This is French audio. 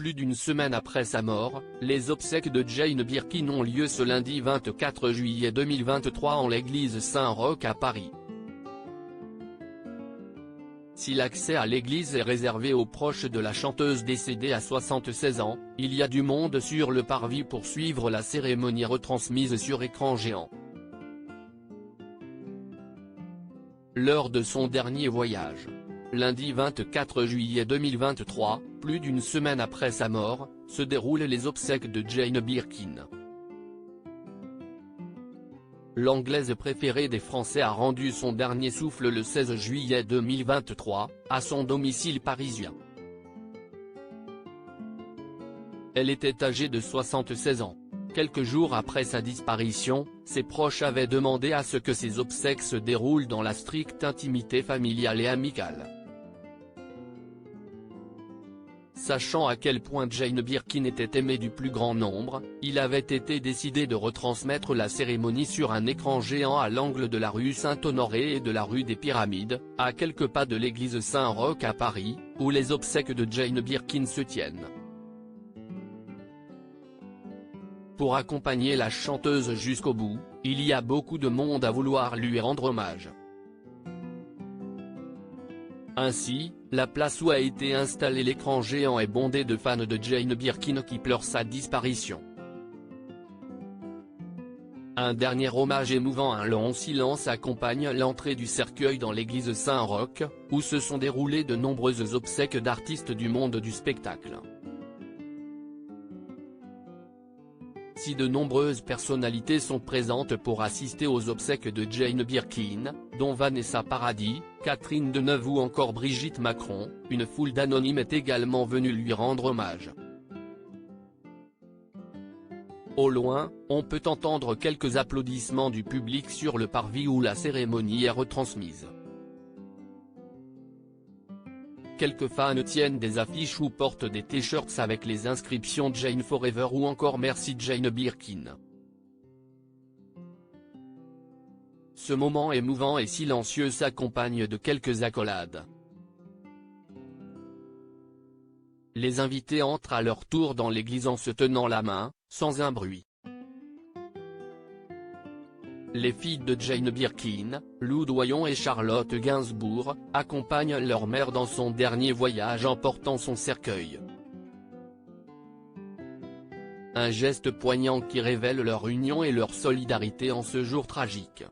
Plus d'une semaine après sa mort, les obsèques de Jane Birkin ont lieu ce lundi 24 juillet 2023 en l'église Saint-Roch à Paris. Si l'accès à l'église est réservé aux proches de la chanteuse décédée à 76 ans, il y a du monde sur le parvis pour suivre la cérémonie retransmise sur écran géant. Lors de son dernier voyage, lundi 24 juillet 2023, plus d'une semaine après sa mort, se déroulent les obsèques de Jane Birkin. L'Anglaise préférée des Français a rendu son dernier souffle le 16 juillet 2023, à son domicile parisien. Elle était âgée de 76 ans. Quelques jours après sa disparition, ses proches avaient demandé à ce que ses obsèques se déroulent dans la stricte intimité familiale et amicale. Sachant à quel point Jane Birkin était aimée du plus grand nombre, il avait été décidé de retransmettre la cérémonie sur un écran géant à l'angle de la rue Saint-Honoré et de la rue des Pyramides, à quelques pas de l'église Saint-Roch à Paris, où les obsèques de Jane Birkin se tiennent. Pour accompagner la chanteuse jusqu'au bout, il y a beaucoup de monde à vouloir lui rendre hommage. Ainsi, la place où a été installé l'écran géant est bondée de fans de Jane Birkin qui pleurent sa disparition. Un dernier hommage émouvant, un long silence accompagne l'entrée du cercueil dans l'église Saint-Roch, où se sont déroulées de nombreuses obsèques d'artistes du monde du spectacle. Si de nombreuses personnalités sont présentes pour assister aux obsèques de Jane Birkin, dont Vanessa Paradis, Catherine Deneuve ou encore Brigitte Macron, une foule d'anonymes est également venue lui rendre hommage. Au loin, on peut entendre quelques applaudissements du public sur le parvis où la cérémonie est retransmise. Quelques fans tiennent des affiches ou portent des t-shirts avec les inscriptions Jane Forever ou encore Merci Jane Birkin. Ce moment émouvant et silencieux s'accompagne de quelques accolades. Les invités entrent à leur tour dans l'église en se tenant la main, sans un bruit. Les filles de Jane Birkin, Lou Doyon et Charlotte Gainsbourg, accompagnent leur mère dans son dernier voyage en portant son cercueil. Un geste poignant qui révèle leur union et leur solidarité en ce jour tragique.